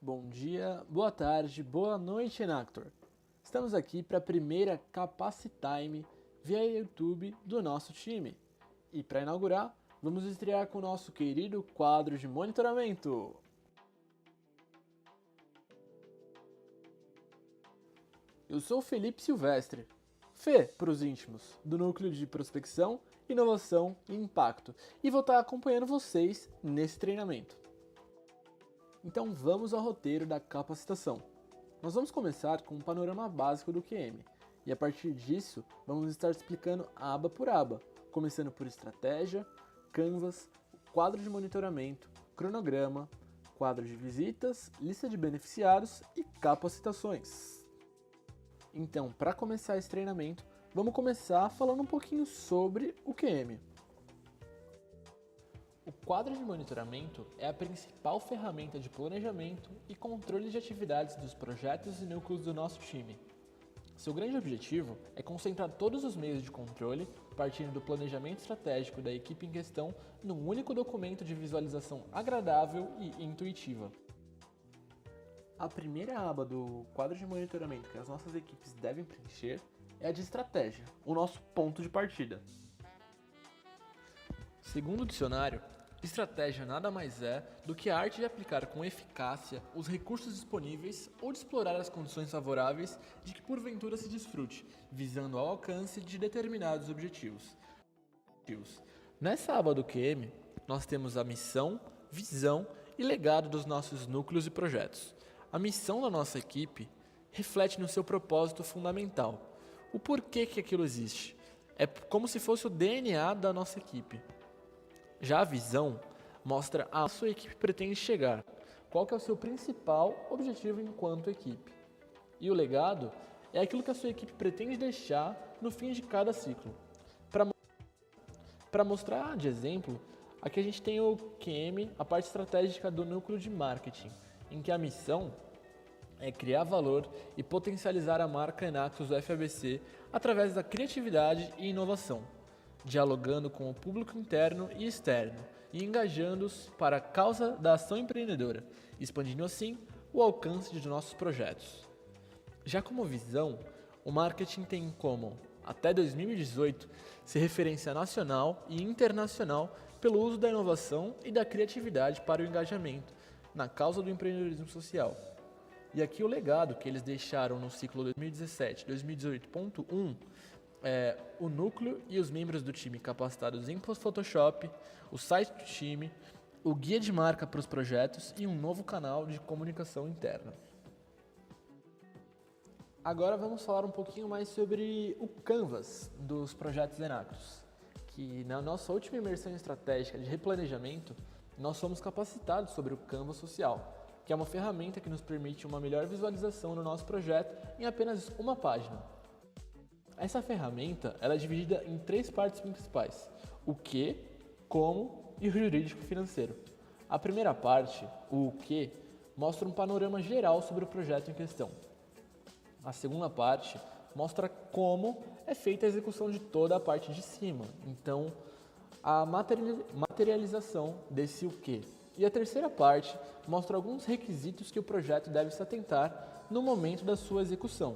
bom dia, boa tarde, boa noite, Enactor. Estamos aqui para a primeira Capacitime via YouTube do nosso time. E para inaugurar, vamos estrear com o nosso querido quadro de monitoramento. Eu sou o Felipe Silvestre, Fê para os íntimos, do Núcleo de Prospecção, Inovação e Impacto, e vou estar acompanhando vocês nesse treinamento. Então vamos ao roteiro da capacitação. Nós vamos começar com um panorama básico do QM, e a partir disso vamos estar explicando aba por aba, começando por estratégia, Canvas, quadro de monitoramento, cronograma, quadro de visitas, lista de beneficiários e capacitações. Então, para começar esse treinamento, vamos começar falando um pouquinho sobre o QM. O quadro de monitoramento é a principal ferramenta de planejamento e controle de atividades dos projetos e núcleos do nosso time. Seu grande objetivo é concentrar todos os meios de controle, partindo do planejamento estratégico da equipe em questão, num único documento de visualização agradável e intuitiva. A primeira aba do quadro de monitoramento que as nossas equipes devem preencher é a de estratégia, o nosso ponto de partida. Segundo o dicionário, estratégia nada mais é do que a arte de aplicar com eficácia os recursos disponíveis ou de explorar as condições favoráveis de que porventura se desfrute, visando ao alcance de determinados objetivos. Nessa aba do QM, nós temos a missão, visão e legado dos nossos núcleos e projetos. A missão da nossa equipe reflete no seu propósito fundamental, o porquê que aquilo existe. É como se fosse o DNA da nossa equipe. Já a visão mostra a sua equipe pretende chegar, qual que é o seu principal objetivo enquanto equipe. E o legado é aquilo que a sua equipe pretende deixar no fim de cada ciclo. Para mostrar de exemplo, aqui a gente tem o QM, a parte estratégica do núcleo de marketing, em que a missão é criar valor e potencializar a marca Enactus do FABC através da criatividade e inovação, dialogando com o público interno e externo e engajando-os para a causa da ação empreendedora, expandindo assim o alcance de nossos projetos. Já como visão, o marketing tem como, até 2018, ser referência nacional e internacional pelo uso da inovação e da criatividade para o engajamento na causa do empreendedorismo social. E aqui o legado que eles deixaram no ciclo 2017-2018.1 é o núcleo e os membros do time capacitados em Photoshop, o site do time, o guia de marca para os projetos e um novo canal de comunicação interna. Agora vamos falar um pouquinho mais sobre o Canvas dos projetos Enactus, que na nossa última imersão estratégica de replanejamento, nós fomos capacitados sobre o Canvas social, que é uma ferramenta que nos permite uma melhor visualização no nosso projeto em apenas uma página. Essa ferramenta ela é dividida em 3 partes principais: o que, como e o jurídico financeiro. A primeira parte, o que, mostra um panorama geral sobre o projeto em questão. A segunda parte mostra como é feita a execução de toda a parte de cima, então a materialização desse o que. E a terceira parte mostra alguns requisitos que o projeto deve se atentar no momento da sua execução,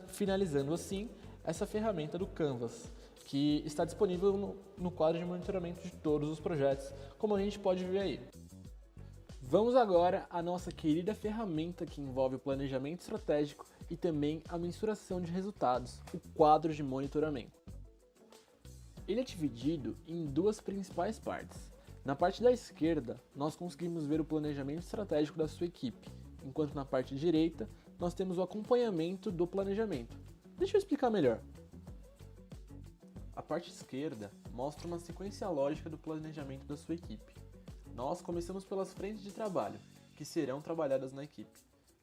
finalizando assim essa ferramenta do Canvas, que está disponível no quadro de monitoramento de todos os projetos, como a gente pode ver aí. Vamos agora à nossa querida ferramenta que envolve o planejamento estratégico e também a mensuração de resultados, o quadro de monitoramento. Ele é dividido em 2 principais partes. Na parte da esquerda, nós conseguimos ver o planejamento estratégico da sua equipe, enquanto na parte direita, nós temos o acompanhamento do planejamento. Deixa eu explicar melhor. A parte esquerda mostra uma sequência lógica do planejamento da sua equipe. Nós começamos pelas frentes de trabalho, que serão trabalhadas na equipe.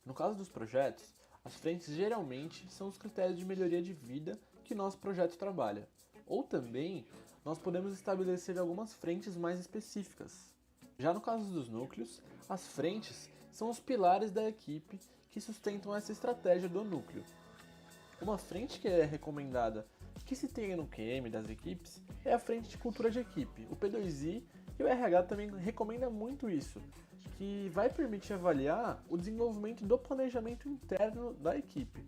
No caso dos projetos, as frentes geralmente são os critérios de melhoria de vida que nosso projeto trabalha. Ou também, nós podemos estabelecer algumas frentes mais específicas. Já no caso dos núcleos, as frentes são os pilares da equipe que sustentam essa estratégia do núcleo. Uma frente que é recomendada que se tenha no QM das equipes é a frente de cultura de equipe, o P2I, e o RH também recomenda muito isso, que vai permitir avaliar o desenvolvimento do planejamento interno da equipe.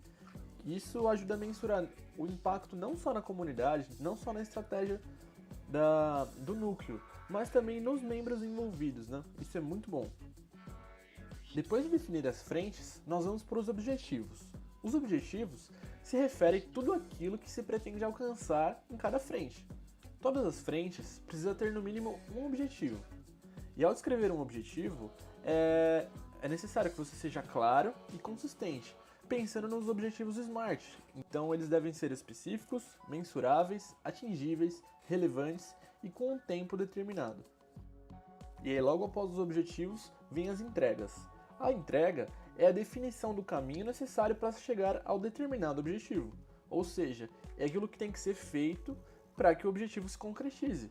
Isso ajuda a mensurar o impacto não só na comunidade, não só na estratégia do núcleo, mas também nos membros envolvidos, né? Isso é muito bom. Depois de definir as frentes, nós vamos para os objetivos. Os objetivos se referem a tudo aquilo que se pretende alcançar em cada frente. Todas as frentes precisam ter no mínimo um objetivo. E ao descrever um objetivo, é necessário que você seja claro e consistente, pensando nos objetivos SMART. Então eles devem ser específicos, mensuráveis, atingíveis, relevantes e com um tempo determinado. E aí, logo após os objetivos, vêm as entregas. A entrega é a definição do caminho necessário para chegar ao determinado objetivo, ou seja, é aquilo que tem que ser feito para que o objetivo se concretize.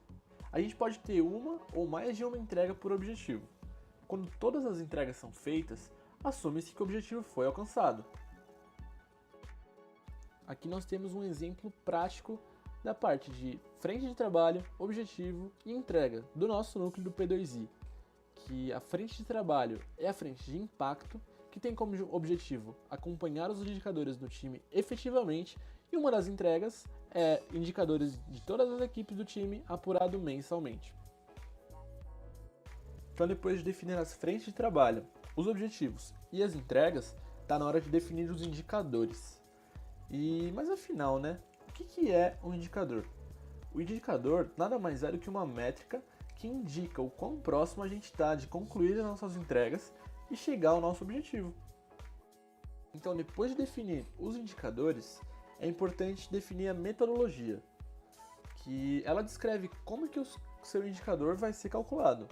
A gente pode ter uma ou mais de uma entrega por objetivo. Quando todas as entregas são feitas, assume-se que o objetivo foi alcançado. Aqui nós temos um exemplo prático da parte de frente de trabalho, objetivo e entrega do nosso núcleo do P2I, que a frente de trabalho é a frente de impacto, que tem como objetivo acompanhar os indicadores do time efetivamente, e uma das entregas é indicadores de todas as equipes do time apurado mensalmente. Então, depois de definir as frentes de trabalho, os objetivos e as entregas, está na hora de definir os indicadores. Mas afinal, né? O que é um indicador? O indicador nada mais é do que uma métrica que indica o quão próximo a gente está de concluir as nossas entregas e chegar ao nosso objetivo. Então, depois de definir os indicadores, é importante definir a metodologia, que ela descreve como que o seu indicador vai ser calculado.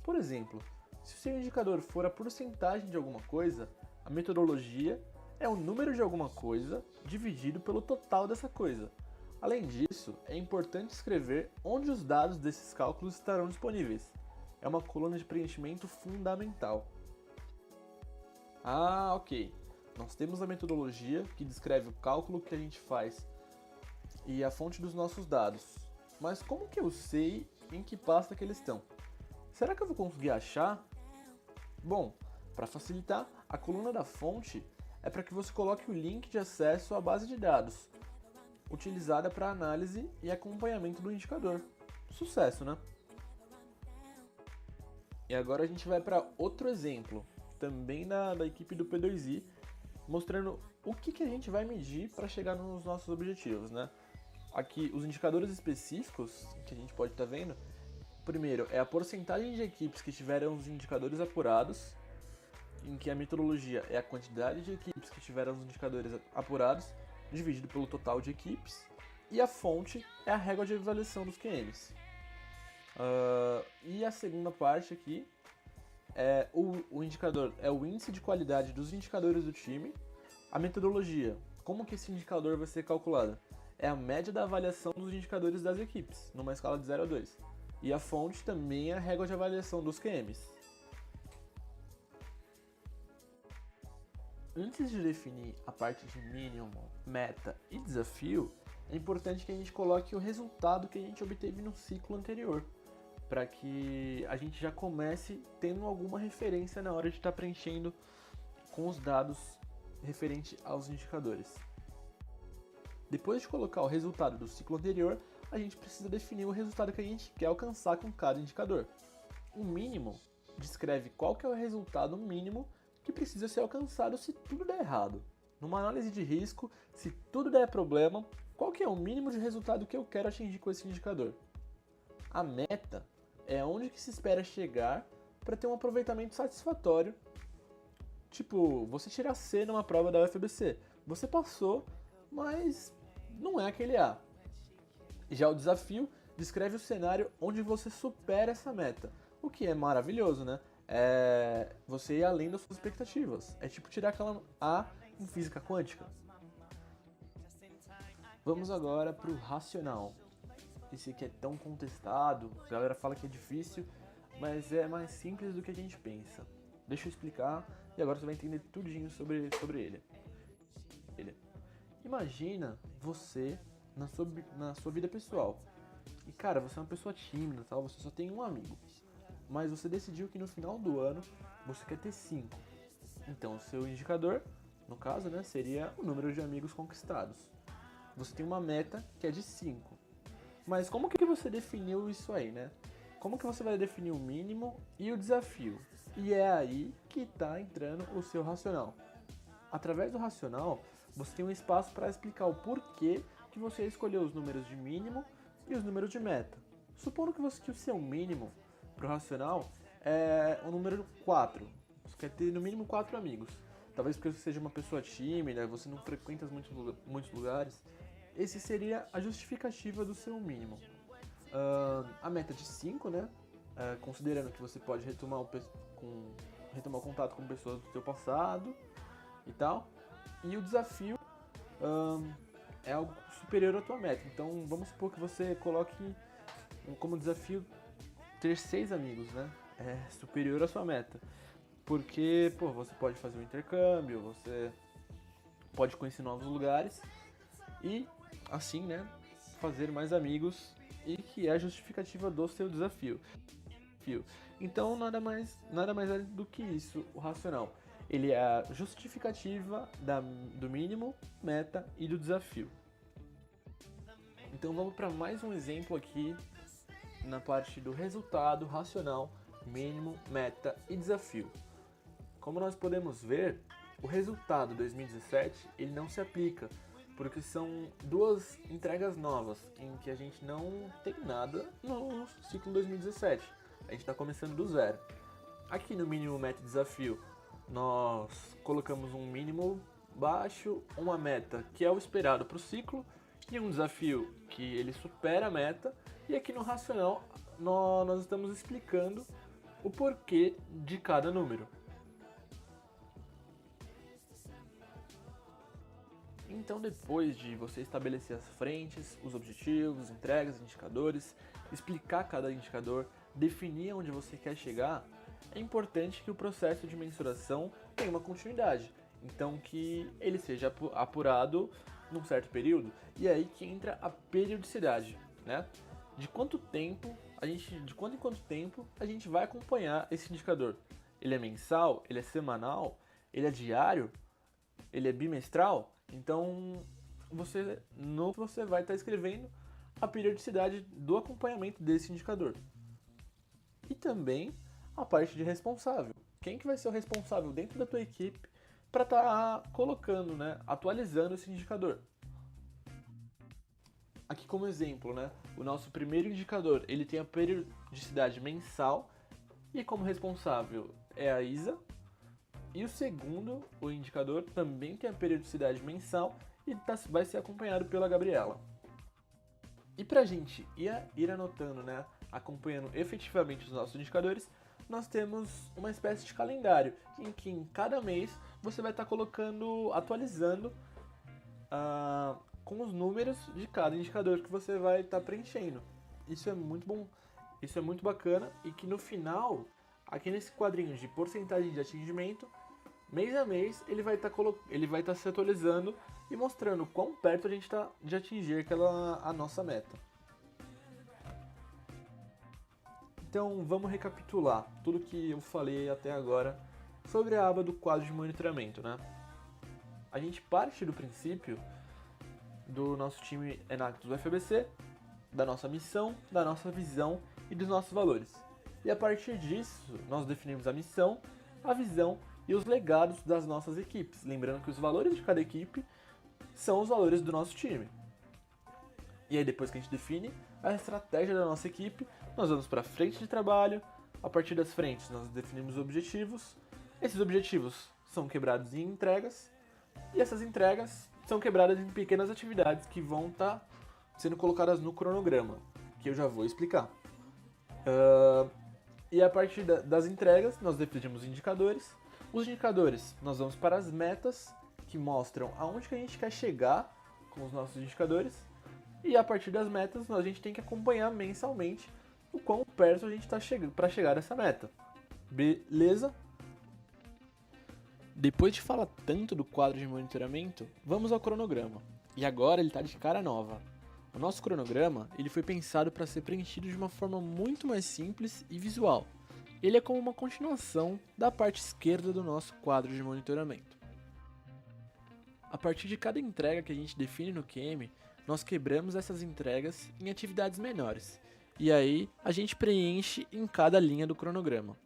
Por exemplo, se o seu indicador for a porcentagem de alguma coisa, a metodologia é o número de alguma coisa dividido pelo total dessa coisa. Além disso, é importante escrever onde os dados desses cálculos estarão disponíveis. É uma coluna de preenchimento fundamental. Ok. Nós temos a metodologia, que descreve o cálculo que a gente faz e a fonte dos nossos dados. Mas como que eu sei em que pasta que eles estão? Será que eu vou conseguir achar? Bom, para facilitar, a coluna da fonte é para que você coloque o link de acesso à base de dados, utilizada para análise e acompanhamento do indicador. Sucesso, né? E agora a gente vai para outro exemplo, também da equipe do P2I, mostrando o que a gente vai medir para chegar nos nossos objetivos, né? Aqui, os indicadores específicos que a gente pode estar vendo, primeiro é a porcentagem de equipes que tiveram os indicadores apurados, em que a metodologia é a quantidade de equipes que tiveram os indicadores apurados, dividido pelo total de equipes, e a fonte é a régua de avaliação dos QMs. E a segunda parte aqui é o indicador, é o índice de qualidade dos indicadores do time. A metodologia, como que esse indicador vai ser calculado? É a média da avaliação dos indicadores das equipes, numa escala de 0 a 2. E a fonte também é a régua de avaliação dos QMs. Antes de definir a parte de mínimo, meta e desafio, é importante que a gente coloque o resultado que a gente obteve no ciclo anterior, para que a gente já comece tendo alguma referência na hora de estar preenchendo com os dados referente aos indicadores. Depois de colocar o resultado do ciclo anterior, a gente precisa definir o resultado que a gente quer alcançar com cada indicador. O mínimo descreve qual que é o resultado mínimo que precisa ser alcançado se tudo der errado. Numa análise de risco, se tudo der problema, qual que é o mínimo de resultado que eu quero atingir com esse indicador? A meta é onde que se espera chegar para ter um aproveitamento satisfatório. Tipo, você tirar C numa prova da UFABC. Você passou, mas não é aquele A. Já o desafio descreve o cenário onde você supera essa meta, o que é maravilhoso, né? É você ir além das suas expectativas. É tipo tirar aquela A em física quântica. Vamos agora para o racional. Esse aqui é tão contestado, a galera fala que é difícil, mas é mais simples do que a gente pensa. Deixa eu explicar e agora você vai entender tudinho sobre ele. Imagina você na sua vida pessoal. E cara, você é uma pessoa tímida, tal, você só tem um amigo. mas você decidiu que no final do ano você quer ter 5. Então, o seu indicador, no caso, né, seria o número de amigos conquistados. Você tem uma meta que é de 5. Mas como que você definiu isso aí, né? Como que você vai definir o mínimo e o desafio? E é aí que está entrando o seu racional. Através do racional, você tem um espaço para explicar o porquê que você escolheu os números de mínimo e os números de meta. Supondo que o seu mínimo para o racional é o número 4. Você quer ter no mínimo 4 amigos. Talvez porque você seja uma pessoa tímida, você não frequenta muitos lugares. Esse seria a justificativa do seu mínimo. A meta de 5, né? Considerando que você pode retomar o contato com pessoas do seu passado e tal. E o desafio é algo superior à tua meta. Então vamos supor que você coloque como desafio ter 6 amigos, né? É superior à sua meta. Porque, você pode fazer um intercâmbio, você pode conhecer novos lugares e, assim, né, fazer mais amigos, e que é a justificativa do seu desafio. Então, nada mais é do que isso, o racional. Ele é a justificativa do mínimo, meta e do desafio. Então, vamos para mais um exemplo aqui na parte do resultado racional, mínimo, meta e desafio. Como nós podemos ver, o resultado 2017 ele não se aplica, porque são 2 entregas novas, em que a gente não tem nada no ciclo 2017. A gente está começando do zero. Aqui no mínimo, meta e desafio, nós colocamos um mínimo baixo, uma meta que é o esperado para o ciclo, e um desafio que ele supera a meta. E aqui no racional, nós estamos explicando o porquê de cada número. Então, depois de você estabelecer as frentes, os objetivos, entregas, indicadores, explicar cada indicador, definir onde você quer chegar, é importante que o processo de mensuração tenha uma continuidade. Então, que ele seja apurado num certo período. E é aí que entra a periodicidade, né? De quanto em quanto tempo a gente vai acompanhar esse indicador? Ele é mensal? Ele é semanal? Ele é diário? Ele é bimestral? Então, você vai estar escrevendo a periodicidade do acompanhamento desse indicador. E também a parte de responsável. Quem que vai ser o responsável dentro da tua equipe para estar colocando, né, atualizando esse indicador? Aqui como exemplo, né, o nosso primeiro indicador, ele tem a periodicidade mensal e como responsável é a Isa. E o segundo, o indicador, também tem a periodicidade mensal e vai ser acompanhado pela Gabriela. E para a gente ir anotando, né, acompanhando efetivamente os nossos indicadores, nós temos uma espécie de calendário, em que em cada mês você vai estar atualizando com os números de cada indicador que você vai estar preenchendo. Isso é muito bom, isso é muito bacana, e que no final, aqui nesse quadrinho de porcentagem de atingimento, mês a mês ele vai estar se atualizando e mostrando quão perto a gente está de atingir a nossa meta. Então vamos recapitular tudo que eu falei até agora sobre a aba do quadro de monitoramento, né? A gente parte do princípio do nosso time Enactus UFABC, da nossa missão, da nossa visão e dos nossos valores. E a partir disso, nós definimos a missão, a visão e os legados das nossas equipes. Lembrando que os valores de cada equipe são os valores do nosso time. E aí, depois que a gente define a estratégia da nossa equipe, nós vamos para a frente de trabalho. A partir das frentes, nós definimos objetivos. Esses objetivos são quebrados em entregas. E essas entregas são quebradas em pequenas atividades que vão estar sendo colocadas no cronograma, que eu já vou explicar. E a partir das entregas, nós definimos indicadores. Os indicadores, nós vamos para as metas, que mostram aonde que a gente quer chegar com os nossos indicadores. E a partir das metas, a gente tem que acompanhar mensalmente o quão perto a gente está chegando para chegar nessa meta. Beleza? Depois de falar tanto do quadro de monitoramento, vamos ao cronograma. E agora ele está de cara nova. O nosso cronograma ele foi pensado para ser preenchido de uma forma muito mais simples e visual. Ele é como uma continuação da parte esquerda do nosso quadro de monitoramento. A partir de cada entrega que a gente define no QM, nós quebramos essas entregas em atividades menores, e aí a gente preenche em cada linha do cronograma.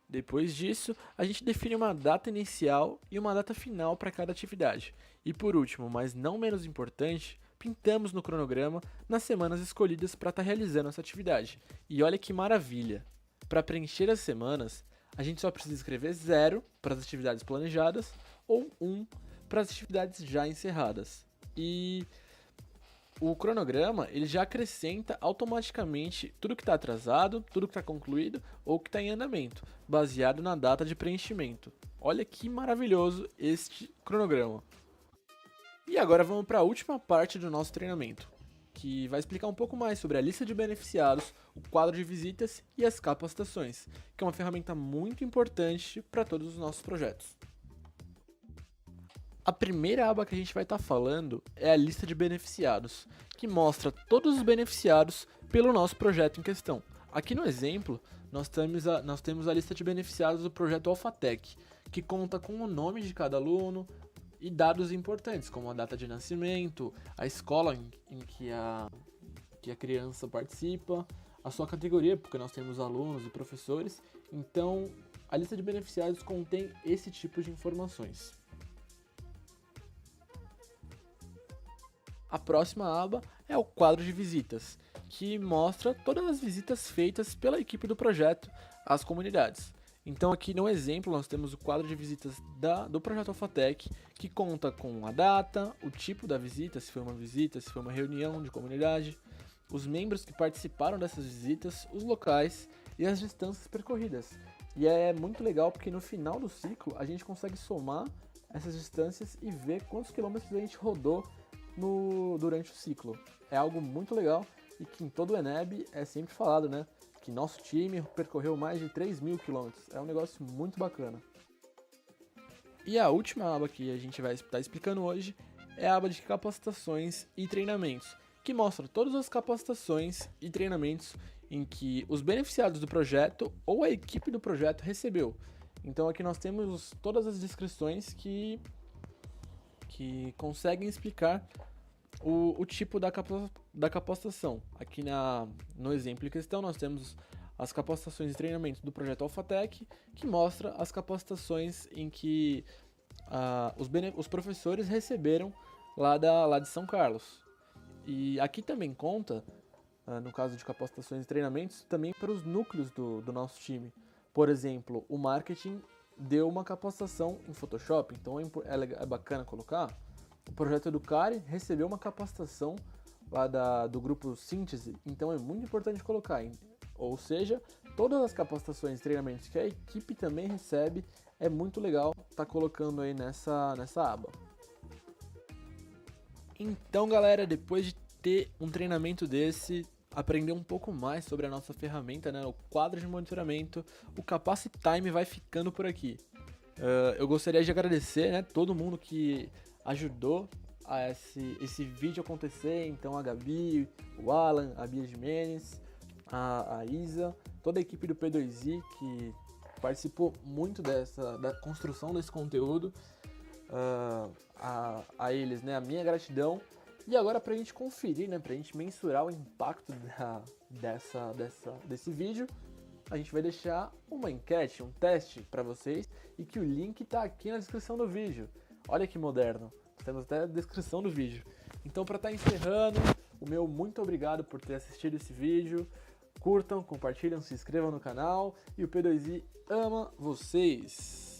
Depois disso, a gente define uma data inicial e uma data final para cada atividade. E por último, mas não menos importante, pintamos no cronograma nas semanas escolhidas para estar realizando essa atividade. E olha que maravilha! Para preencher as semanas, a gente só precisa escrever 0 para as atividades planejadas ou 1 para as atividades já encerradas. E o cronograma ele já acrescenta automaticamente tudo que está atrasado, tudo que está concluído ou que está em andamento, baseado na data de preenchimento. Olha que maravilhoso este cronograma. E agora vamos para a última parte do nosso treinamento, que vai explicar um pouco mais sobre a lista de beneficiados, o quadro de visitas e as capacitações, que é uma ferramenta muito importante para todos os nossos projetos. A primeira aba que a gente vai estar falando é a lista de beneficiados, que mostra todos os beneficiados pelo nosso projeto em questão. Aqui no exemplo, nós temos a lista de beneficiados do projeto Alphatec, que conta com o nome de cada aluno e dados importantes, como a data de nascimento, a escola em que a criança participa, a sua categoria, porque nós temos alunos e professores. Então, a lista de beneficiados contém esse tipo de informações. A próxima aba é o quadro de visitas, que mostra todas as visitas feitas pela equipe do projeto às comunidades. Então aqui no exemplo nós temos o quadro de visitas do projeto Alphatec, que conta com a data, o tipo da visita, se foi uma visita, se foi uma reunião de comunidade, os membros que participaram dessas visitas, os locais e as distâncias percorridas. E é muito legal porque no final do ciclo a gente consegue somar essas distâncias e ver quantos quilômetros a gente rodou durante o ciclo. É algo muito legal e que em todo o ENEB é sempre falado, né? Que nosso time percorreu mais de 3.000 quilômetros. É um negócio muito bacana. E a última aba que a gente vai estar explicando hoje é a aba de capacitações e treinamentos, que mostra todas as capacitações e treinamentos em que os beneficiados do projeto ou a equipe do projeto recebeu. Então aqui nós temos todas as descrições que conseguem explicar o tipo da capacitação. Aqui no exemplo em questão nós temos as capacitações e treinamentos do projeto Alphatec, que mostra as capacitações em que os professores receberam lá de São Carlos. E aqui também conta, no caso de capacitações e treinamentos, também para os núcleos do nosso time. Por exemplo, o marketing deu uma capacitação em Photoshop, então é bacana colocar. O projeto Educare recebeu uma capacitação lá do grupo Síntese, então é muito importante colocar. Ou seja, todas as capacitações e treinamentos que a equipe também recebe, é muito legal estar colocando aí nessa aba. Então galera, depois de ter um treinamento desse, aprender um pouco mais sobre a nossa ferramenta, né, o quadro de monitoramento, o Capacity Time vai ficando por aqui. Eu gostaria de agradecer, né, todo mundo que ajudou a esse vídeo acontecer, então a Gabi, o Alan, a Bia Jimenez, a Isa, toda a equipe do P2I que participou muito da construção desse conteúdo, a eles, né, a minha gratidão. E agora pra gente conferir, né, pra gente mensurar o impacto desse vídeo, a gente vai deixar uma enquete, um teste para vocês e que o link tá aqui na descrição do vídeo. Olha que moderno, temos até a descrição do vídeo. Então para estar encerrando, o meu muito obrigado por ter assistido esse vídeo. Curtam, compartilham, se inscrevam no canal e o P2I ama vocês!